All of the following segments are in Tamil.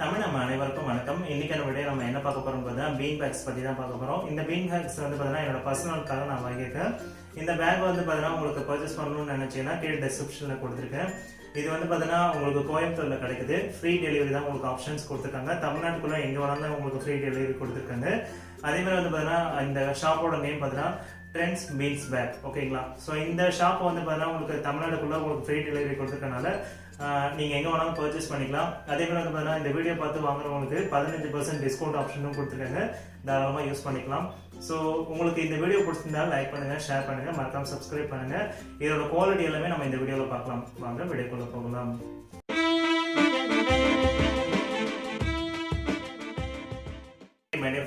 தமிழ் நம்ம அனைவருக்கும் வணக்கம். இன்னைக்கான வீடியோ நம்ம என்ன பார்க்க போறோம் பார்த்தா பீன் பேக்ஸ் பத்தி தான் பார்க்க போறோம். இந்த பீன் பேக்ஸ் வந்து பார்த்தீங்கன்னா என்னோட பர்சனலுக்காக நான் வாங்கியிருக்கேன். இந்த பேக் வந்து பார்த்தீங்கன்னா உங்களுக்கு பர்ச்சேஸ் பண்ணணும்னு நினைச்சீங்கன்னா கீழே டிஸ்கிரிப்ஷன்ல கொடுத்துருக்கேன். இது வந்து பார்த்தீங்கன்னா உங்களுக்கு கோயம்புத்தூர்ல கிடைக்குது. ஃப்ரீ டெலிவரி தான் உங்களுக்கு ஆப்ஷன்ஸ் கொடுத்துருக்காங்க. தமிழ்நாட்டுக்குள்ள எங்க வேணாலும் உங்களுக்கு ஃப்ரீ டெலிவரி கொடுத்துருக்காங்க. அதே மாதிரி வந்து பார்த்தீங்கன்னா இந்த ஷாப்போட நேம் பார்த்தீங்கன்னா TRENDZ BEAN BAGS. ஓகேங்களா? ஸோ இந்த ஷாப் வந்து பார்த்தீங்கன்னா உங்களுக்கு தமிழ்நாடுக்குள்ள உங்களுக்கு ஃப்ரீ டெலிவரி கொடுத்துருக்கனால நீங்கள் எங்கே வேணாலும் பர்ச்சேஸ் பண்ணிக்கலாம். அதே மாதிரி வந்து பார்த்தீங்கன்னா இந்த வீடியோ பார்த்து வாங்குறவங்களுக்கு 15% டிஸ்கவுண்ட் ஆப்ஷனும் கொடுத்துருக்காங்க. தாராளமாக யூஸ் பண்ணிக்கலாம். ஸோ உங்களுக்கு இந்த வீடியோ பிடிச்சிருந்தா லைக் பண்ணுங்கள், ஷேர் பண்ணுங்கள், மறக்காம சப்ஸ்கிரைப் பண்ணுங்கள். இதோட குவாலிட்டி எல்லாமே நம்ம இந்த வீடியோவில் பார்க்கலாம். வாங்க வீடியோக்குள்ள போகலாம்.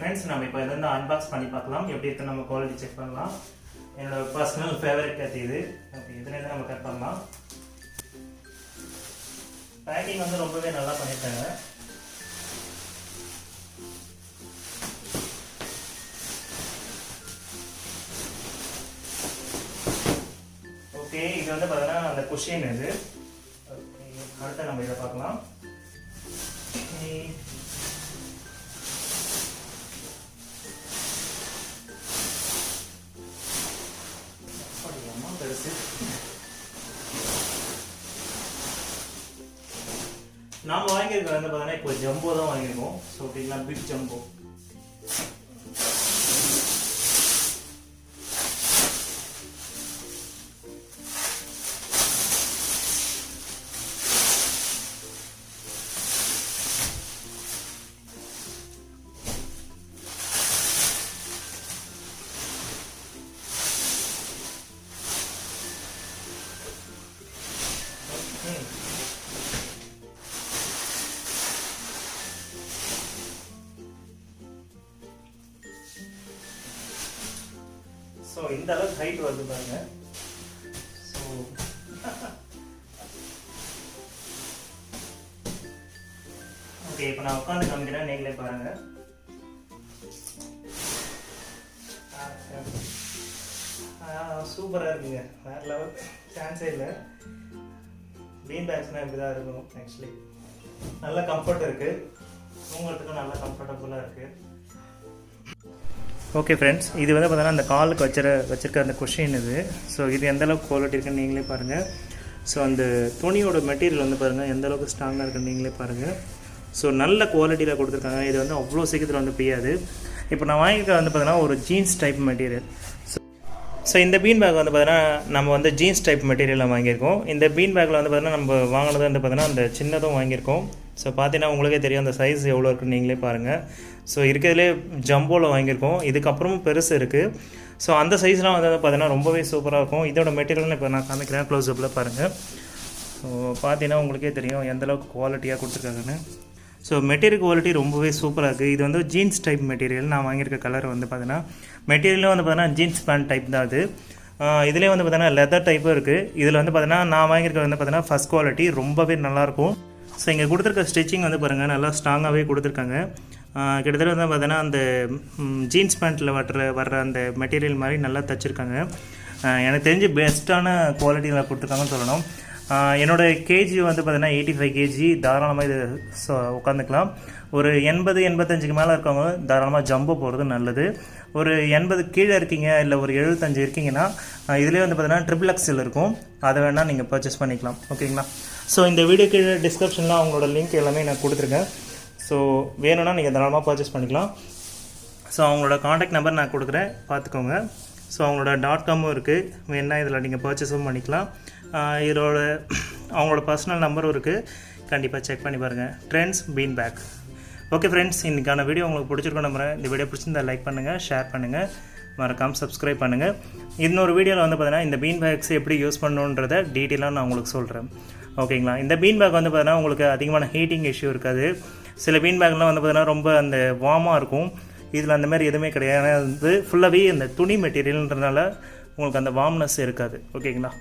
ஃப்ரெண்ட்ஸ், நம்ம இப்போ இதை அன்பாக்ஸ் பண்ணி பார்க்கலாம். எப்படி இருக்கு நம்ம குவாலிட்டி செக் பண்ணலாம். என்னோட பர்சனல் ஃபேவரட் கத்தி இது. ஓகே, இதுலேருந்து நம்ம கட் பண்ணலாம். பேக்கிங் வந்து ரொம்பவே நல்லா பண்ணியிருக்காங்க. ஓகே, இது வந்து பார்த்தீங்கன்னா அந்த குஷன் இது. அடுத்து நம்ம இதை பார்க்கலாம். நாம வாங்கியிருக்க வந்து பார்த்தீங்கன்னா இப்போ ஜம்போ தான் வாங்கியிருக்கோம். ஸோ ஓகேங்களா, பிக் ஜம்போ. ஸோ இந்த அளவுக்கு ஹைட் வருது பாருங்க. ஸோ ஓகே, இப்போ நான் உட்காந்து காமிக்கிறேன், நீங்களே பாருங்க. சூப்பராக இருக்குங்க, வேற லெவல், சான்ஸே இல்லை. பீன் பேக்ஸ்னால் இப்படி தான் இருக்கும். ஆக்சுவலி நல்ல கம்ஃபர்ட் இருக்கு, தூங்குறதுக்கும் நல்லா கம்ஃபர்டபுளாக இருக்கு. ஓகே ஃப்ரெண்ட்ஸ், இது வந்து பார்த்தீங்கன்னா அந்த காலுக்கு வச்சிருக்க அந்த குஷன் இது. ஸோ இது எந்தளவுக்கு குவாலிட்டி இருக்குன்னு நீங்களே பாருங்கள். ஸோ அந்த துணியோட மெட்டீரியல் வந்து பாருங்கள் எந்தளவுக்கு ஸ்ட்ராங்காக இருக்குன்னு நீங்களே பாருங்கள். ஸோ நல்ல குவாலிட்டியில் கொடுத்துருக்காங்க. இது வந்து அவ்வளோ சீக்கிரத்தில் வந்து பியாது. இப்போ நான் வாங்கியிருக்க வந்து பார்த்தீங்கன்னா ஒரு ஜீன்ஸ் டைப் மெட்டீரியல். ஸோ இந்த பீன் பேக் வந்து பார்த்தீங்கன்னா நம்ம வந்து ஜீன்ஸ் டைப் மெட்டீரியலில் வாங்கியிருக்கோம். இந்த பீன் பேக்கில் வந்து பார்த்தீங்கன்னா நம்ம வாங்கினது வந்து பார்த்தீங்கன்னா அந்த சின்னதும் வாங்கியிருக்கோம். ஸோ பார்த்தீங்கன்னா உங்களுக்கே தெரியும் அந்த சைஸ் எவ்வளோ இருக்குன்னு நீங்களே பாருங்கள். ஸோ இருக்கிறதுலே ஜம்போவில் வாங்கியிருக்கோம். இதுக்கப்புறமும் பெருசு இருக்குது. ஸோ அந்த சைஸ்லாம் வந்து பார்த்தீங்கன்னா ரொம்பவே சூப்பராக இருக்கும். இதோட மெட்டீரியல்னு இப்போ நான் காமிக்கிறேன், க்ளோஸ்அப்பில் பாருங்கள். ஸோ பார்த்தீங்கன்னா உங்களுக்கே தெரியும் எந்தளவுக்கு குவாலிட்டியாக கொடுத்துருக்காங்கன்னு. ஸோ மெட்டீரியல் குவாலிட்டி ரொம்பவே சூப்பராக இருக்குது. இது வந்து ஜீன்ஸ் டைப் மெட்டீரியல். நான் வாங்கியிருக்க கலர் வந்து பார்த்தீங்கன்னா மெட்டீரியலும் வந்து பார்த்தீங்கன்னா ஜீன்ஸ் பேண்ட் டைப் தான் அது. இதுலேயே வந்து பார்த்தீங்கன்னா லெதர் டைப்பும் இருக்குது. இதில் வந்து பார்த்தீங்கன்னா நான் வாங்கியிருக்க வந்து பார்த்தீங்கன்னா ஃபஸ்ட் குவாலிட்டி ரொம்பவே நல்லாயிருக்கும். ஸோ இங்கே கொடுத்துருக்க ஸ்டிச்சிங் வந்து பாருங்கள் நல்லா ஸ்ட்ராங்காகவே கொடுத்துருக்காங்க. கிட்டத்தட்ட வந்து பார்த்தீங்கன்னா அந்த ஜீன்ஸ் பேண்ட்டில் வர்ற அந்த மெட்டீரியல் மாதிரி நல்லா தைச்சிருக்காங்க. எனக்கு தெரிஞ்சு பெஸ்ட்டான குவாலிட்டியில் கொடுத்துருக்காங்கன்னு சொல்லணும். என்னோடய கேஜி வந்து பார்த்தீங்கன்னா 85 கேஜி. தாராளமாக இது உட்காந்துக்கலாம். ஒரு 80-85க்கு மேலே இருக்கவங்க தாராளமாக ஜம்போ போகிறது நல்லது. ஒரு 80 கீழே இருக்கீங்க, இல்லை ஒரு 75 இருக்கீங்கன்னா இதிலே வந்து பார்த்தீங்கன்னா XXL இருக்கும். அதை வேணால் நீங்கள் பர்ச்சேஸ் பண்ணிக்கலாம். ஓகேங்களா? ஸோ இந்த வீடியோ கீழே டிஸ்கிரிப்ஷனில் அவங்களோட லிங்க் எல்லாமே நான் கொடுத்துருக்கேன். ஸோ வேணும்னா நீங்கள் தாராளமாக பர்ச்சேஸ் பண்ணிக்கலாம். ஸோ அவங்களோட காண்டாக்ட் நம்பர் நான் கொடுக்குறேன், பார்த்துக்கோங்க. ஸோ அவங்களோட .com இருக்குது, வேணால் இதில் நீங்கள் பர்ச்சேஸும் பண்ணிக்கலாம். இதோட அவங்களோட பர்சனல் நம்பரும் இருக்குது, கண்டிப்பாக செக் பண்ணி பாருங்கள். TRENDZ BEAN BAG. Okay friends, இன்றைக்கான வீடியோ உங்களுக்கு பிடிச்சிருக்கோம் நம்புறேன். இந்த வீடியோ பிடிச்சிருந்தா லைக் பண்ணுங்கள், ஷேர் பண்ணுங்கள், மறக்காமல் சப்ஸ்கிரைப் பண்ணுங்கள். இன்னொரு வீடியோவில் வந்து பார்த்தீங்கன்னா இந்த பீன் பேக்ஸ் எப்படி யூஸ் பண்ணணுன்றதை டீட்டெயிலாக நான் உங்களுக்கு சொல்கிறேன். ஓகேங்களா? இந்த பீன் பேக் வந்து பார்த்தீங்கன்னா உங்களுக்கு அதிகமான ஹீட்டிங் இஷ்யூ இருக்காது. சில பீன் பேக்லாம் வந்து பார்த்தீங்கன்னா ரொம்ப அந்த வார்மாக இருக்கும். இதில் அந்த மாதிரி எதுவுமே கிடையாது. வந்து ஃபுல்லாகவே அந்த துணி மெட்டீரியல்ன்றதுனால உங்களுக்கு அந்த வார்ம்னஸ் இருக்காது. ஓகேங்களா?